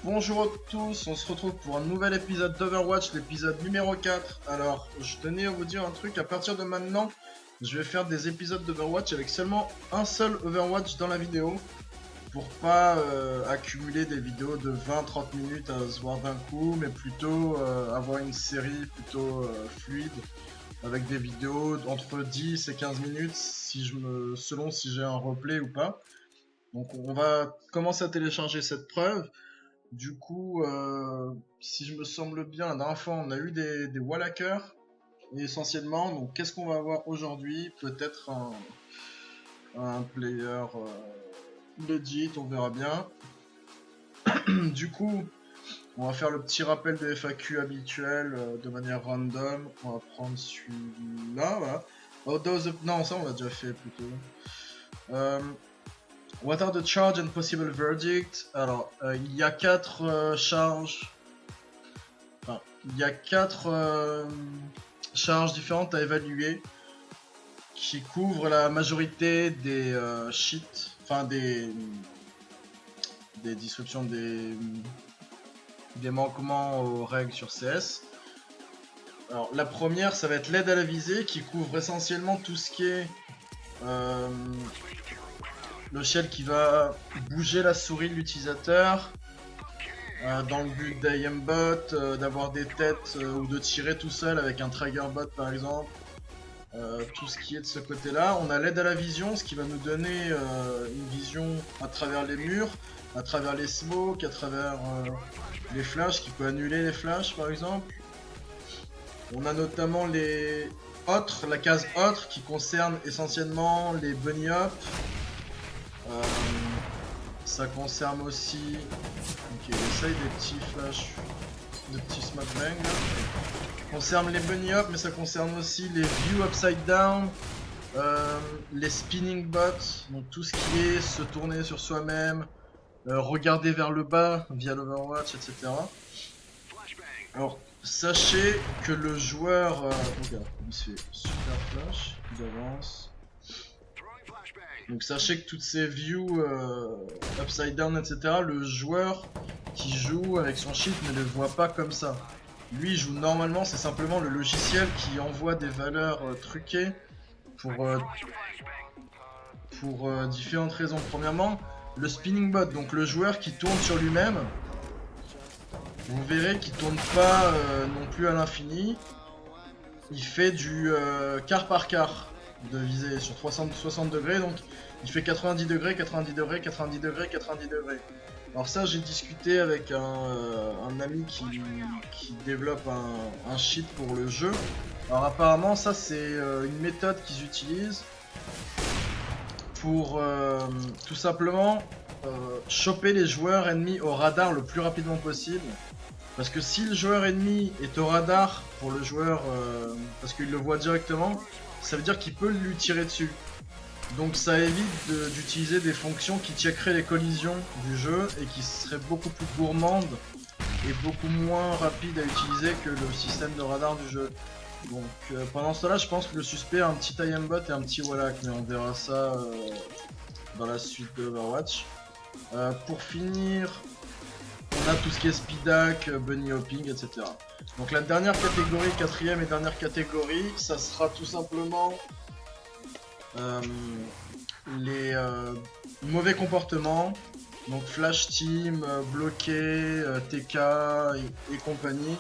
Bonjour à tous, on se retrouve pour un nouvel épisode d'Overwatch, l'épisode numéro 4. Alors, je tenais à vous dire un truc, à partir de maintenant, je vais faire des épisodes d'Overwatch avec seulement un seul Overwatch dans la vidéo, pour pas accumuler des vidéos de 20-30 minutes à se voir d'un coup, mais plutôt avoir une série plutôt fluide, avec des vidéos entre 10 et 15 minutes, selon si j'ai un replay ou pas. Donc on va commencer à télécharger cette preuve. Du coup, si je me semble bien, la dernière fois on a eu des wallhackers essentiellement. Donc qu'est-ce qu'on va avoir aujourd'hui? Peut-être un player legit, on verra bien. Du coup, on va faire le petit rappel de FAQ habituel de manière random. On va prendre celui-là, voilà. Non, ça on l'a déjà fait plutôt. What are the charge and possible verdict? Alors, il y a 4 charges. Enfin, il y a 4 charges différentes à évaluer qui couvrent la majorité des cheats, enfin des disruptions, des manquements aux règles sur CS. Alors, la première, ça va être l'aide à la visée qui couvre essentiellement tout ce qui est le shell qui va bouger la souris de l'utilisateur dans le but d'aimbot, d'avoir des têtes ou de tirer tout seul avec un trigger bot par exemple. Tout ce qui est de ce côté là. On a l'aide à la vision, ce qui va nous donner une vision à travers les murs, à travers les smokes, à travers les flashs, qui peut annuler les flashs par exemple. On a notamment les autres, la case autres qui concerne essentiellement les bunny hop. Ça concerne aussi. Ok, essaye des petits flash, des petits smoke bang là. Ça concerne les bunny hop, mais ça concerne aussi les view upside down, les spinning bots, donc tout ce qui est se tourner sur soi-même, regarder vers le bas via l'Overwatch, etc. Alors, sachez que le joueur. Regarde, il se fait super flash, il avance. Donc sachez que toutes ces views upside down, etc., le joueur qui joue avec son cheat ne les voit pas comme ça. Lui il joue normalement, c'est simplement le logiciel qui envoie des valeurs truquées pour différentes raisons. Premièrement, le spinning bot, donc le joueur qui tourne sur lui-même, vous verrez qu'il tourne pas non plus à l'infini. Il fait du quart par quart de visée sur 360 degrés, donc il fait 90 degrés, 90 degrés, 90 degrés, 90 degrés. Alors ça, j'ai discuté avec un ami qui développe un cheat pour le jeu. Alors apparemment ça c'est une méthode qu'ils utilisent pour tout simplement choper les joueurs ennemis au radar le plus rapidement possible. Parce que si le joueur ennemi est au radar pour le joueur, parce qu'il le voit directement, ça veut dire qu'il peut lui tirer dessus. Donc ça évite d'utiliser des fonctions qui checkeraient les collisions du jeu et qui seraient beaucoup plus gourmandes et beaucoup moins rapides à utiliser que le système de radar du jeu. Donc pendant cela, je pense que le suspect a un petit aimbot et un petit wallhack, mais on verra ça dans la suite de Overwatch. Pour finir, on a tout ce qui est speed hack, bunny hopping, etc. Donc la dernière catégorie, quatrième et dernière catégorie, ça sera tout simplement les mauvais comportements, donc flash team, bloqué, TK et compagnie.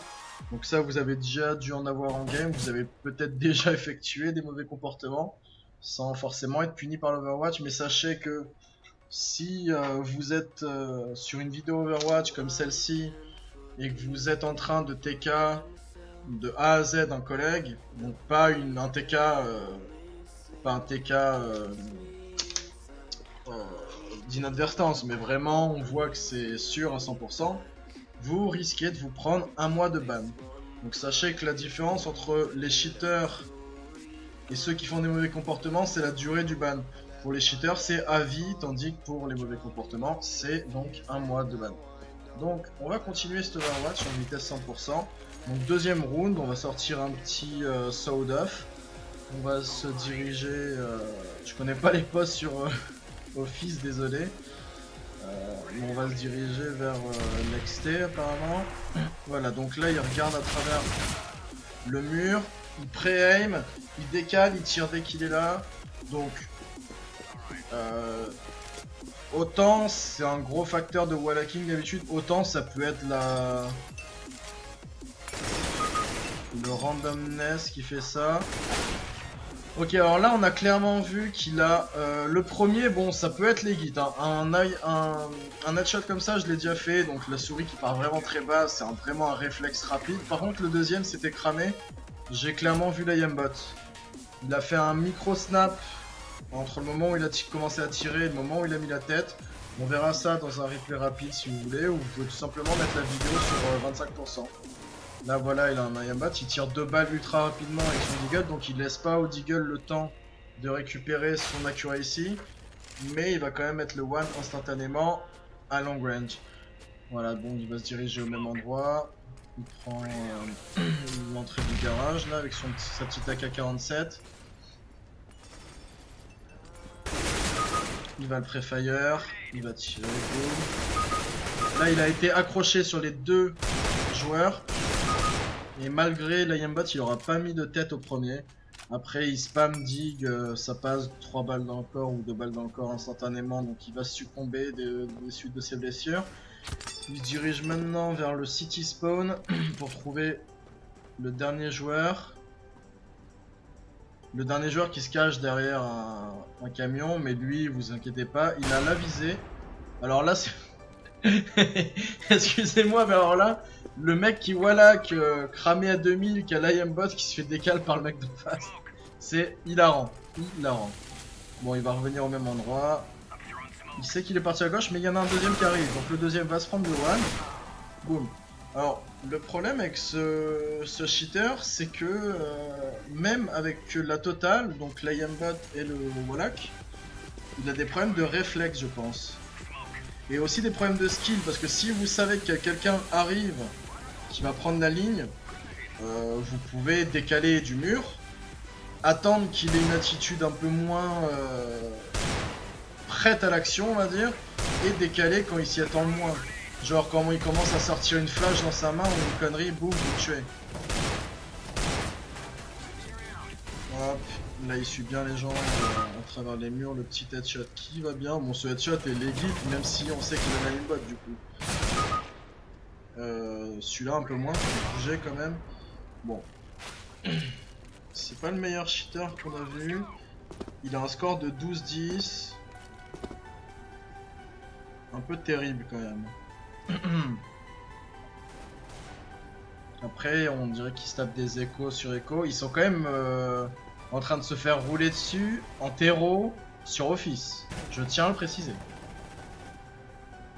Donc ça vous avez déjà dû en avoir en game, vous avez peut-être déjà effectué des mauvais comportements sans forcément être puni par l'Overwatch, mais sachez que si vous êtes sur une vidéo Overwatch comme celle-ci et que vous êtes en train de TK de A à Z un collègue, donc pas un TK d'inadvertance, mais vraiment on voit que c'est sûr à 100%, vous risquez de vous prendre 1 mois de ban. Donc sachez que la différence entre les cheaters et ceux qui font des mauvais comportements, c'est la durée du ban. Pour les cheaters, c'est à vie, tandis que pour les mauvais comportements, c'est donc 1 mois de ban. Donc on va continuer cet Overwatch en vitesse 100%. Donc deuxième round, on va sortir un petit Sound Off. On va se diriger, je connais pas les postes sur Office, désolé. on va se diriger vers l'XT apparemment. Voilà, donc là il regarde à travers le mur, il pré-aim, il décale, il tire dès qu'il est là. Donc autant c'est un gros facteur de wallhacking d'habitude, autant ça peut être le randomness qui fait ça. Ok, alors là on a clairement vu qu'il a le premier, bon ça peut être legit, hein. Un headshot comme ça je l'ai déjà fait, donc la souris qui part vraiment très bas, c'est vraiment un réflexe rapide. Par contre le deuxième c'était cramé, j'ai clairement vu l'aimbot. Il a fait un micro snap entre le moment où il a commencé à tirer et le moment où il a mis la tête. On verra ça dans un replay rapide si vous voulez, ou vous pouvez tout simplement mettre la vidéo sur 25%. Là voilà, il a un aimbot, il tire 2 balles ultra rapidement avec son deagle, donc il laisse pas au deagle le temps de récupérer son accuracy, mais il va quand même mettre le one instantanément à long range. Voilà, bon, il va se diriger au même endroit, il prend l'entrée du garage là avec sa petite AK-47. Il va le pré-fire, il va tirer, boum. Là il a été accroché sur les 2 joueurs. Et malgré l'aimbot, il aura pas mis de tête au premier. Après, il spam dig, ça passe 3 balles dans le corps ou 2 balles dans le corps instantanément. Donc il va succomber des suites de ses blessures. Il se dirige maintenant vers le city spawn pour trouver le dernier joueur. Le dernier joueur qui se cache derrière un camion. Mais lui, vous inquiétez pas, il a la visée. Alors là, c'est... Excusez-moi, mais alors là... Le mec qui voilà cramé à 2000, qui a l'aimbot qui se fait décaler par le mec de face. C'est hilarant. Hilarant. Bon, il va revenir au même endroit. Il sait qu'il est parti à gauche, mais il y en a un deuxième qui arrive. Donc le deuxième va se prendre le one. Boum. Alors, le problème avec ce cheater, c'est que même avec la totale, donc l'aimbot et le wallhack, il a des problèmes de réflexe, je pense. Et aussi des problèmes de skill, parce que si vous savez que quelqu'un arrive qui va prendre la ligne, vous pouvez décaler du mur, attendre qu'il ait une attitude un peu moins prête à l'action, on va dire, et décaler quand il s'y attend le moins. Genre quand il commence à sortir une flash dans sa main ou une connerie, boum, vous le tuez. Hop, là il suit bien les gens à travers les murs, le petit headshot qui va bien. Bon, ce headshot est legit, même si on sait qu'il a une bot du coup. Celui-là un peu moins, faut bouger quand même. Bon, c'est pas le meilleur cheater qu'on a vu. Il a un score de 12-10. Un peu terrible quand même. Après, on dirait qu'ils se tapent des échos sur échos. Ils sont quand même en train de se faire rouler dessus en terreau sur Office. Je tiens à le préciser.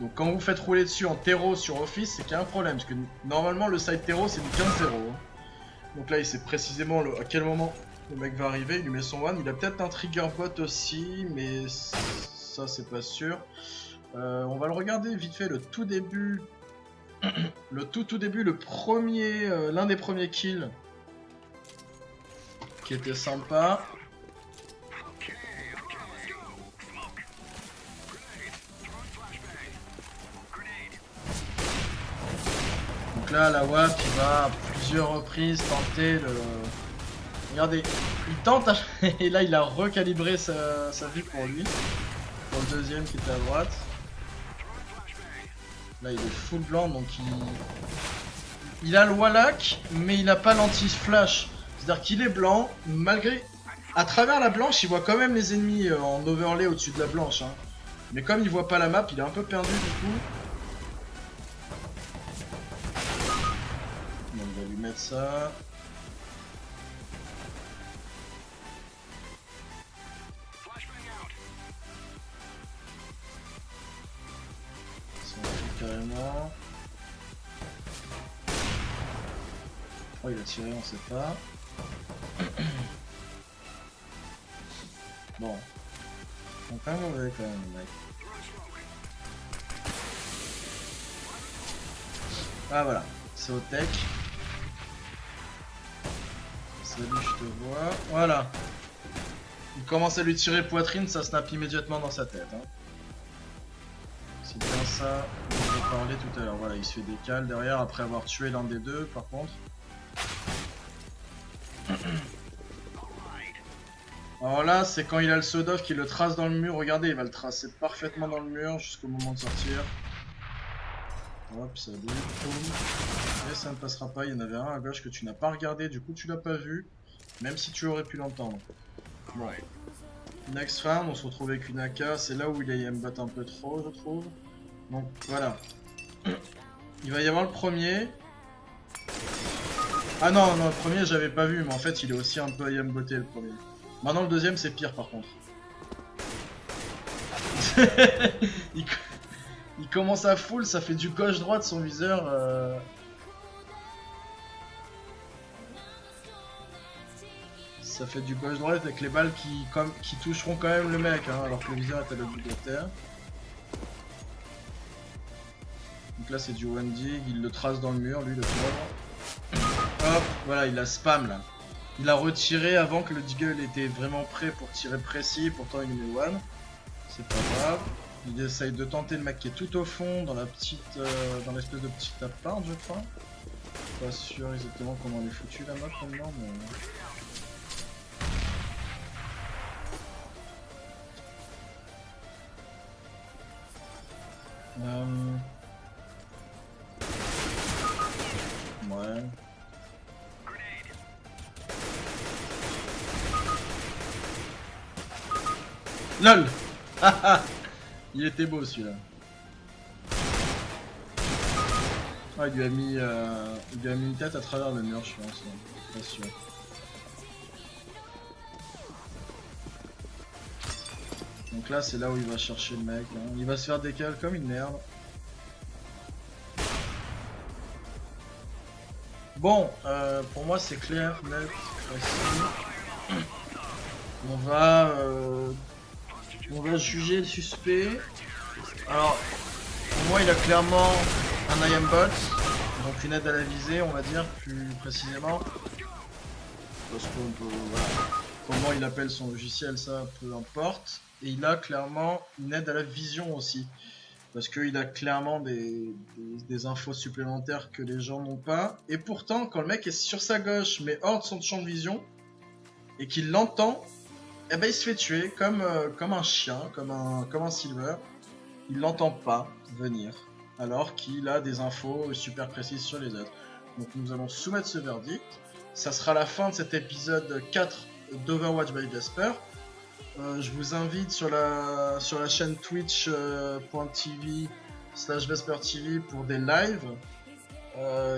Donc quand vous faites rouler dessus en terreau sur Office, c'est qu'il y a un problème. Parce que normalement le side terreau c'est du 15-0. Donc là il sait précisément à quel moment le mec va arriver. Il lui met son one. Il a peut-être un trigger bot aussi, mais ça c'est pas sûr. On va le regarder vite fait le tout début. Le tout début, le premier, l'un des premiers kills qui était sympa. Donc là, la WAP il va à plusieurs reprises tenter de... Regardez, il tente et là il a recalibré sa vue pour lui. Pour le deuxième qui était à droite. Là il est full blanc donc il a le wallhack mais il n'a pas l'anti-flash. C'est-à-dire qu'il est blanc malgré... À travers la blanche il voit quand même les ennemis en overlay au-dessus de la blanche. Hein. Mais comme il voit pas la map il est un peu perdu du coup. Donc on va lui mettre ça. Carrément. Oh il a tiré, on sait pas. Bon. Ils sont quand même mauvais quand même les mecs. Ah voilà, c'est au tech. Salut, je te vois. Voilà. Il commence à lui tirer poitrine, ça snap immédiatement dans sa tête. Hein. C'est bien ça dont je parlais tout à l'heure. Voilà, il se fait décal derrière après avoir tué l'un des deux par contre. Alors là, c'est quand il a le Sodov qui le trace dans le mur. Regardez, il va le tracer parfaitement dans le mur jusqu'au moment de sortir. Hop, ça bouge. Et ça ne passera pas. Il y en avait un à gauche que tu n'as pas regardé, du coup tu l'as pas vu. Même si tu aurais pu l'entendre. Bon. Next round, on se retrouve avec une AK. C'est là où il aimbot un peu trop, je trouve. Donc voilà. Il va y avoir le premier. Ah non, non, le premier j'avais pas vu, mais en fait il est aussi un peu aimboté le premier. Maintenant le deuxième c'est pire par contre. il commence à full, ça fait du gauche-droite son viseur. Ça fait du gauche-droite avec les balles qui toucheront quand même le mec, hein, alors que le viseur est à l'autre bout de la terre. Donc là c'est du one dig, il le trace dans le mur, lui le pauvre. Hop, voilà, il a spam là. Il a retiré avant que le Deagle était vraiment prêt pour tirer précis, pourtant il met one. C'est pas grave. Il essaye de tenter le mec qui est tout au fond dans la petite, dans l'espèce de petite appart, je crois. Pas sûr exactement comment on est foutu la map maintenant, mais... Ouais. LOL. Il était beau celui-là. Ah, il lui a mis une tête à travers le mur, je pense. Pas sûr. Donc là, c'est là où il va chercher le mec. Hein. Il va se faire décaler comme une merde. Bon, pour moi, c'est clair, net, facile. On va juger le suspect. Alors, pour moi, il a clairement un aimbot, donc une aide à la visée, on va dire plus précisément. Parce qu'on peut, voilà. Comment il appelle son logiciel, ça, peu importe. Et il a clairement une aide à la vision aussi. Parce qu'il a clairement des infos supplémentaires que les gens n'ont pas. Et pourtant, quand le mec est sur sa gauche, mais hors de son champ de vision, et qu'il l'entend, eh ben il se fait tuer comme un chien, comme un silver. Il l'entend pas venir, alors qu'il a des infos super précises sur les autres. Donc nous allons soumettre ce verdict. Ça sera la fin de cet épisode 4 d'Overwatch by Vesper. Je vous invite sur la chaîne twitch.tv/VesperTV pour des lives.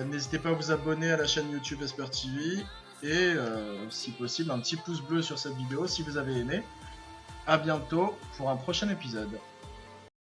N'hésitez pas à vous abonner à la chaîne YouTube Vesper TV. Et si possible un petit pouce bleu sur cette vidéo si vous avez aimé. A bientôt pour un prochain épisode.